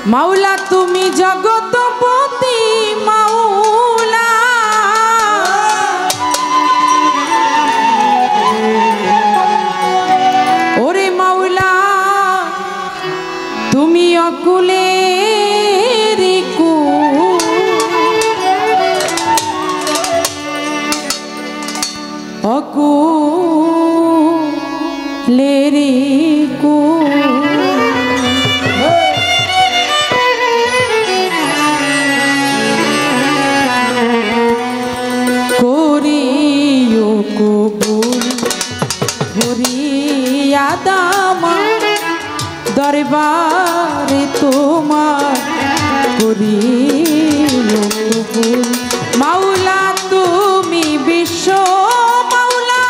মাওলা তুমি জগৎপতি মাওলা ওরে মাওলা তুমি অকুলের কুল অকুলের কুল দরবারে তোমার করিও কবুল মাওলা তুমি বিশ্ব মাওলা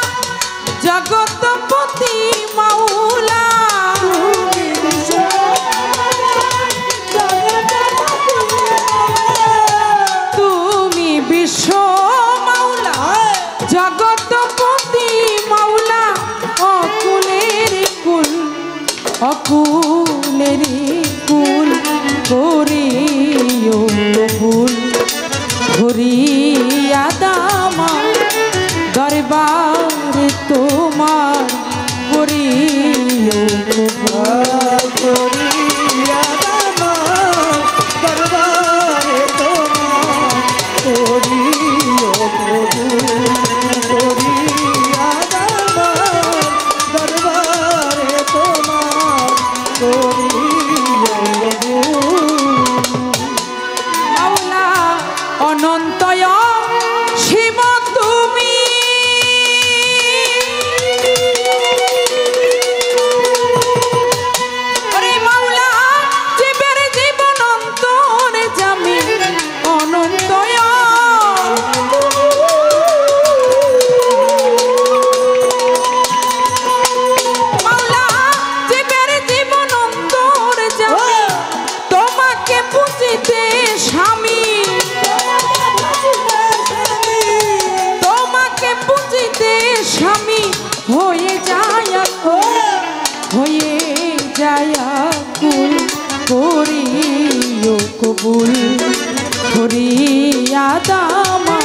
জগৎপতি মাওলা তুমি বিশ্ব মাওলা জগৎপতি মাওলা অকুলের কুল অকুলের কুল করিও কবুল হরিয়া দামা দরবারে তোমার করিও কবুল হরিয়া দামা দরবারে তোমার করিও কবুল হরিয়া দামা দরবারে তোমার মাওলা অনন্তয় সীম তুমি আরে মাওলা জীবের জীবন অন্তরে জামি অনন্তয় স্বামী হয়ে যায় কুল করিও কবুল হরিয়া দামা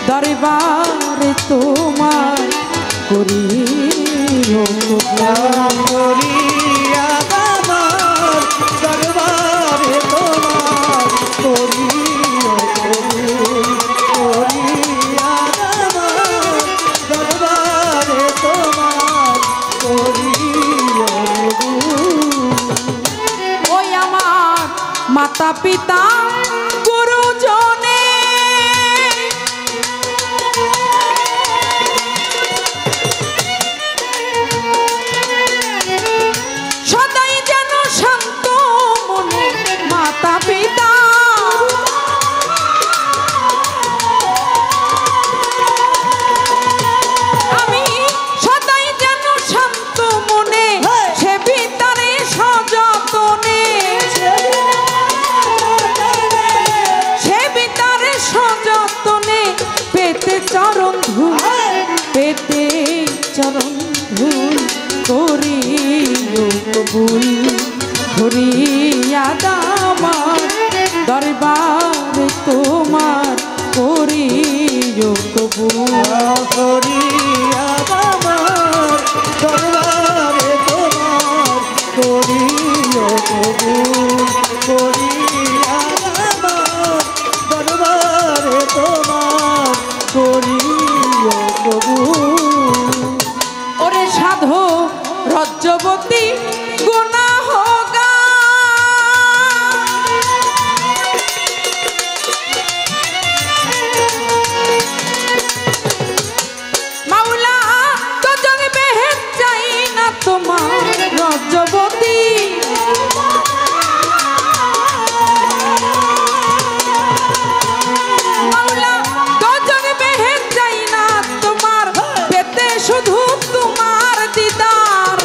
দরবারে তোমার করিও কবুল হরিয়া দামা দরবারে তোমার করিও কবুল হরিয়া দামা দরবারে তোমার করিও ওই আমার মাতা পিতা গুরুজনে সদাই যেন শান্ত মনে মাতা পিতা আমি সদাই যেন শান্ত মনে সে ভিতরে সযতনে সে ভিতরে সযতনে পেতে চরণ ধুল পেতে চরণ ধুল করিও কবুল হরিয়া দামা দরবারে তোমার করিও কবুল হরিয়া দামা দরবারে তোমার করিও কবুল হরিয়া দামা দরবারে তোমার করিও কবুল ওরে সাধু রজ্জবতী গুনাহ মাওলা তো জগে বেহেত চাই না তোমার রজ্জবতী মাওলা তো জগে বেহেত চাই না তোমার পেতে শুধু তোমার দিদার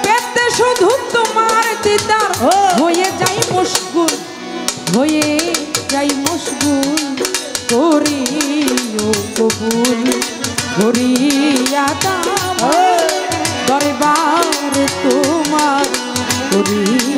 পেতে শুধু তোমার দিদার হয়ে যাই মশগুল হয়ে যাই মশগুল করিও কবুল হরিয়া দামা দরবারে তোমার করিয়া